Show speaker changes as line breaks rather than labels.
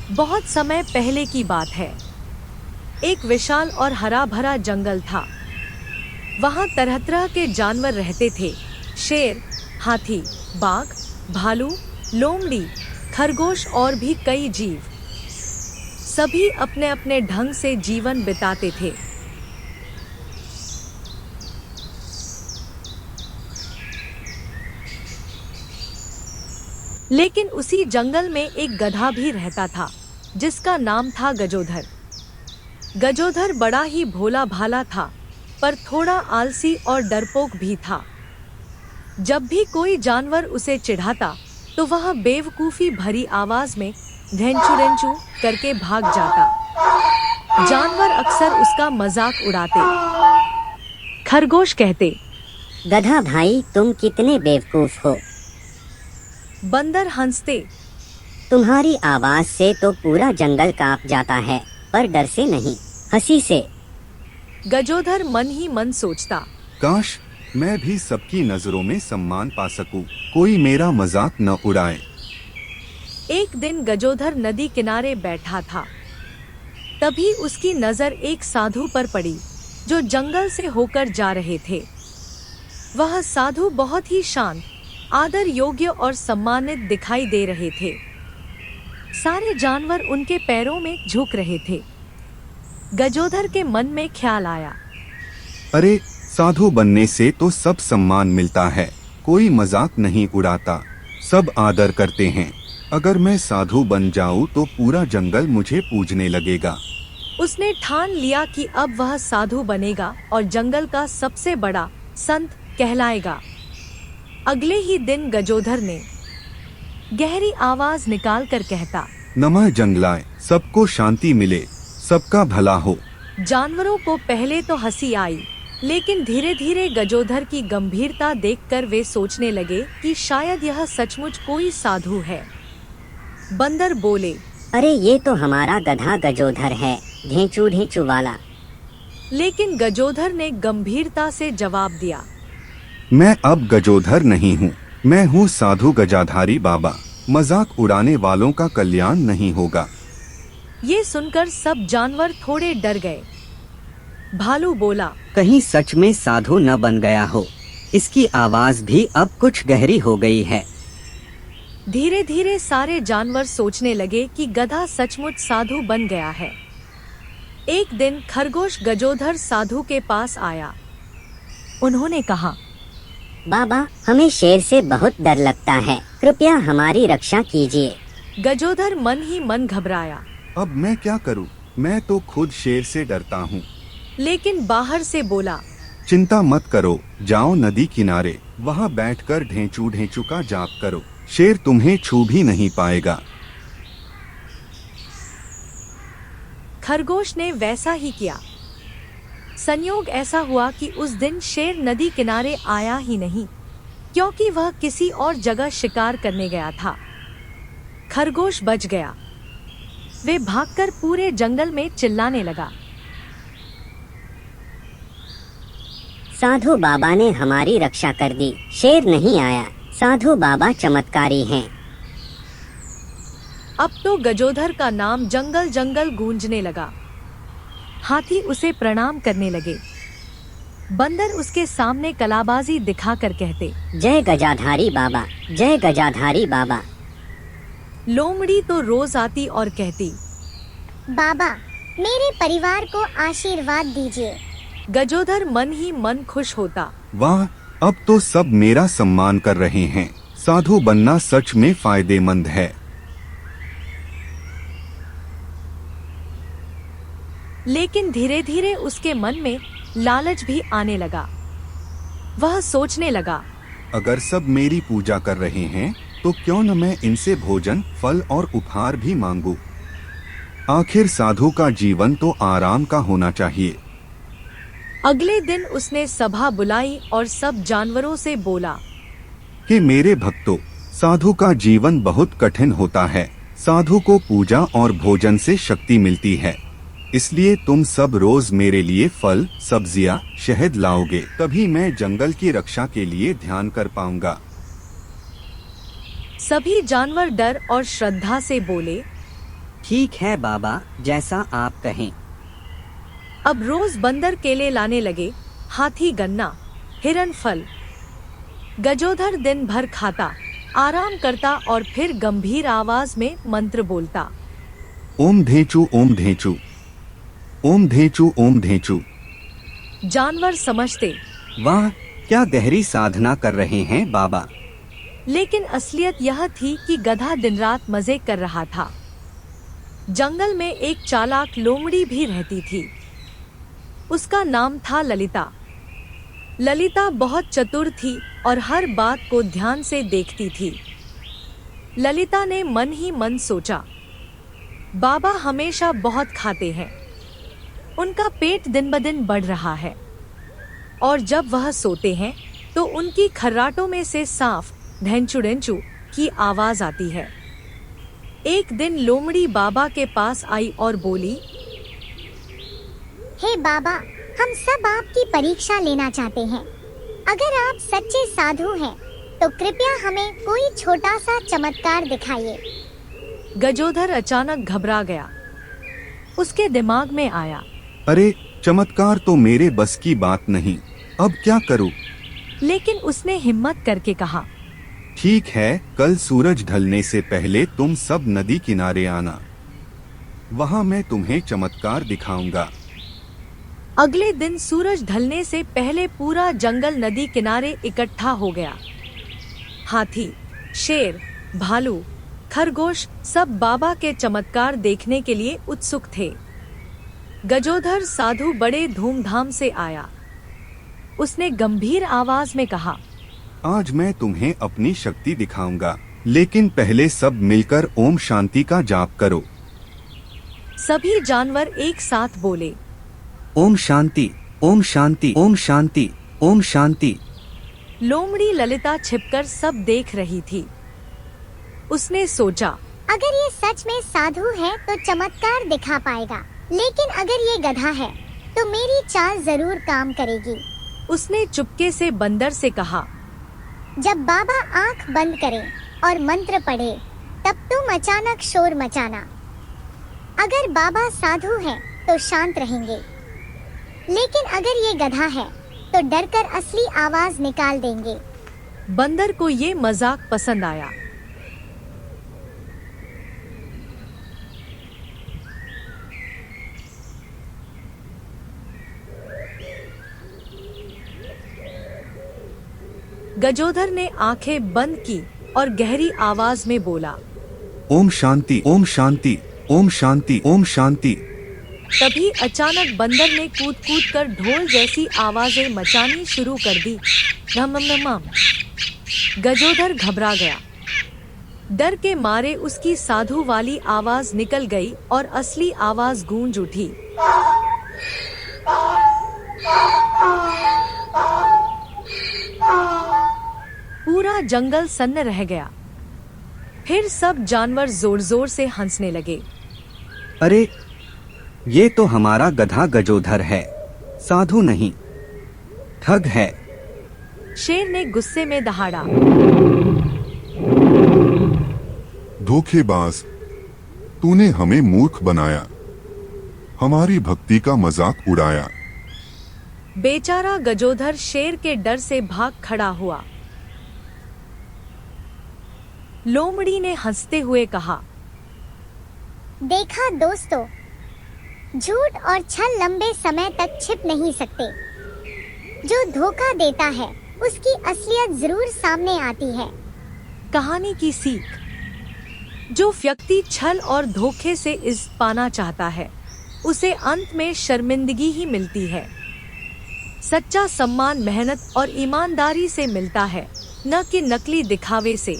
बहुत समय पहले की बात है। एक विशाल और हरा भरा जंगल था। वहाँ तरह तरह के जानवर रहते थे। शेर, हाथी, बाघ, भालू, लोमड़ी, खरगोश और भी कई जीव। सभी अपने अपने ढंग से जीवन बिताते थे। लेकिन उसी जंगल में एक गधा भी रहता था, जिसका नाम था गजोधर। गजोधर बड़ा ही भोला भाला था, पर थोड़ा आलसी और डरपोक भी था। जब भी कोई जानवर उसे चिढ़ाता, तो वह बेवकूफी भरी आवाज में धेंचू धेंचू करके भाग जाता। जानवर अक्सर उसका मजाक उड़ाते। खरगोश कहते,
गधा भाई तुम कितने बेवकूफ हो।
बंदर हंसते।
तुम्हारी आवाज से तो पूरा जंगल कांप जाता है, पर डर से नहीं, हंसी से।
गजोधर मन ही मन सोचता,
काश मैं भी सबकी नजरों में सम्मान पा सकूं, कोई मेरा मजाक न उड़ाए।
एक दिन गजोधर नदी किनारे बैठा था। तभी उसकी नजर एक साधु पर पड़ी, जो जंगल से होकर जा रहे थे। वह साधु बहुत ही शांत, आदर योग्य और सम्मानित दिखाई दे रहे थे। सारे जानवर उनके पैरों में झुक रहे थे। गजोधर के मन में ख्याल आया,
अरे साधु बनने से तो सब सम्मान मिलता है, कोई मजाक नहीं उड़ाता, सब आदर करते हैं। अगर मैं साधु बन जाऊं तो पूरा जंगल मुझे पूजने लगेगा।
उसने ठान लिया कि अब वह साधु बनेगा और जंगल का सबसे बड़ा संत कहलाएगा। अगले ही दिन गजोधर ने गहरी आवाज निकालकर कहता,
नमः जंगलाय, सबको शांति मिले, सबका भला हो।
जानवरों को पहले तो हंसी आई, लेकिन धीरे धीरे गजोधर की गंभीरता देखकर वे सोचने लगे कि शायद यह सचमुच कोई साधु है। बंदर बोले,
अरे ये तो हमारा गधा गजोधर है, ढेंचू ढेंचू वाला।
लेकिन गजोधर ने गंभीरता से जवाब दिया,
मैं अब गजोधर नहीं हूँ, मैं हूँ साधु गजाधारी बाबा। मजाक उड़ाने वालों का कल्याण नहीं होगा।
ये सुनकर सब जानवर थोड़े डर गए। भालू बोला,
कहीं सच में साधु न बन गया हो। इसकी आवाज भी अब कुछ गहरी हो गई है।
धीरे धीरे सारे जानवर सोचने लगे कि गधा सचमुच साधु बन गया है। एक दिन खरगोश गजोधर साधु के पास आया। उन्होंने कहा,
बाबा हमें शेर से बहुत डर लगता है, कृपया हमारी रक्षा कीजिए।
गजोधर मन ही मन घबराया।
अब मैं क्या करूँ, मैं तो खुद शेर से डरता हूँ।
लेकिन बाहर से बोला,
चिंता मत करो, जाओ नदी किनारे, वहाँ बैठकर ढेंचू ढेंचू का जाप करो, शेर तुम्हें छू भी नहीं पाएगा।
खरगोश ने वैसा ही किया। संयोग ऐसा हुआ कि उस दिन शेर नदी किनारे आया ही नहीं, क्योंकि वह किसी और जगह शिकार करने गया था। खरगोश बच गया। वे भागकर पूरे जंगल में चिल्लाने लगा,
साधु बाबा ने हमारी रक्षा कर दी, शेर नहीं आया, साधु बाबा चमत्कारी हैं।
अब तो गजोधर का नाम जंगल जंगल गूंजने लगा। हाथी उसे प्रणाम करने लगे। बंदर उसके सामने कलाबाजी दिखाकर कहते,
जय गजाधारी बाबा, जय गजाधारी बाबा।
लोमड़ी तो रोज आती और कहती,
बाबा मेरे परिवार को आशीर्वाद दीजिए।
गजोधर मन ही मन खुश होता।
वाह, अब तो सब मेरा सम्मान कर रहे हैं, साधु बनना सच में फायदेमंद है।
लेकिन धीरे धीरे उसके मन में लालच भी आने लगा। वह सोचने लगा,
अगर सब मेरी पूजा कर रहे हैं तो क्यों न मैं इनसे भोजन, फल और उपहार भी मांगूं। आखिर साधु का जीवन तो आराम का होना चाहिए।
अगले दिन उसने सभा बुलाई और सब जानवरों से बोला
कि मेरे भक्तों, साधु का जीवन बहुत कठिन होता है। साधु को पूजा और भोजन से शक्ति मिलती है, इसलिए तुम सब रोज मेरे लिए फल, सब्जियां, शहद लाओगे, तभी मैं जंगल की रक्षा के लिए ध्यान कर पाऊंगा।
सभी जानवर डर और श्रद्धा से बोले,
ठीक है बाबा, जैसा आप कहें।
अब रोज बंदर केले लाने लगे, हाथी गन्ना, हिरन फल। गजोधर दिन भर खाता, आराम करता और फिर गंभीर आवाज में मंत्र बोलता।
ओम धेचु ओम धेचु, ओम धेचु ओम धेचु।
जानवर समझते,
वाह, क्या गहरी साधना कर रहे हैं बाबा।
लेकिन असलियत यह थी कि गधा दिन रात मजे कर रहा था। जंगल में एक चालाक लोमड़ी भी रहती थी। उसका नाम था ललिता। ललिता बहुत चतुर थी और हर बात को ध्यान से देखती थी। ललिता ने मन ही मन सोचा, बाबा हमेशा बहुत खाते हैं, उनका पेट दिन ब दिन बढ़ रहा है, और जब वह सोते हैं तो उनकी खर्राटों में से साफ ढेंचू ढेंचू की आवाज आती है। एक दिन लोमड़ी बाबा के पास आई और बोली,
हे बाबा, हम सब आपकी परीक्षा लेना चाहते हैं। अगर आप सच्चे साधु हैं तो कृपया हमें कोई छोटा सा चमत्कार दिखाइए।
गजोधर अचानक घबरा गया। उसके दिमाग में आया,
अरे चमत्कार तो मेरे बस की बात नहीं, अब क्या करूं?
लेकिन उसने हिम्मत करके कहा,
ठीक है, कल सूरज ढलने से पहले तुम सब नदी किनारे आना, वहाँ मैं तुम्हें चमत्कार दिखाऊंगा।
अगले दिन सूरज ढलने से पहले पूरा जंगल नदी किनारे इकट्ठा हो गया। हाथी, शेर, भालू, खरगोश सब बाबा के चमत्कार देखने के लिए उत्सुक थे। गजोधर साधु बड़े धूमधाम से आया। उसने गंभीर आवाज में कहा,
आज मैं तुम्हें अपनी शक्ति दिखाऊंगा, लेकिन पहले सब मिलकर ओम शांति का जाप करो।
सभी जानवर एक साथ बोले,
ओम शांति, ओम शांति, ओम शांति, ओम शांति।
लोमड़ी ललिता छिपकर सब देख रही थी। उसने सोचा,
अगर ये सच में साधु है तो चमत्कार दिखा पाएगा, लेकिन अगर ये गधा है तो मेरी चाल जरूर काम करेगी।
उसने चुपके से बंदर से कहा,
जब बाबा आंख बंद करें और मंत्र पढ़े तब तुम अचानक शोर मचाना। अगर बाबा साधु हैं तो शांत रहेंगे, लेकिन अगर ये गधा है तो डरकर असली आवाज निकाल देंगे।
बंदर को ये मजाक पसंद आया। गजोधर ने आंखें बंद की और गहरी आवाज में बोला,
ओम शांति, ओम शांति, ओम शांति, ओम शांति।
तभी अचानक बंदर ने कूद कूद कर ढोल जैसी आवाजें मचानी शुरू कर दी। रम रम रम। गजोधर घबरा गया। डर के मारे उसकी साधु वाली आवाज निकल गई और असली आवाज गूंज उठी। पूरा जंगल सन्न रह गया। फिर सब जानवर जोर जोर से हंसने लगे।
अरे, ये तो हमारा गधा गजोधर है, साधु नहीं, ठग है।
शेर ने गुस्से में दहाड़ा,
धोखेबाज, तूने हमें मूर्ख बनाया, हमारी भक्ति का मजाक उड़ाया।
बेचारा गजोधर शेर के डर से भाग खड़ा हुआ। लोमड़ी ने हंसते हुए कहा,
देखा दोस्तों, झूठ और छल लंबे समय तक छिप नहीं सकते। जो धोखा देता है उसकी असलियत जरूर सामने आती है।
कहानी की सीख, जो व्यक्ति छल और धोखे से इज्जत पाना चाहता है उसे अंत में शर्मिंदगी ही मिलती है। सच्चा सम्मान मेहनत और ईमानदारी से मिलता है, न कि नकली दिखावे से।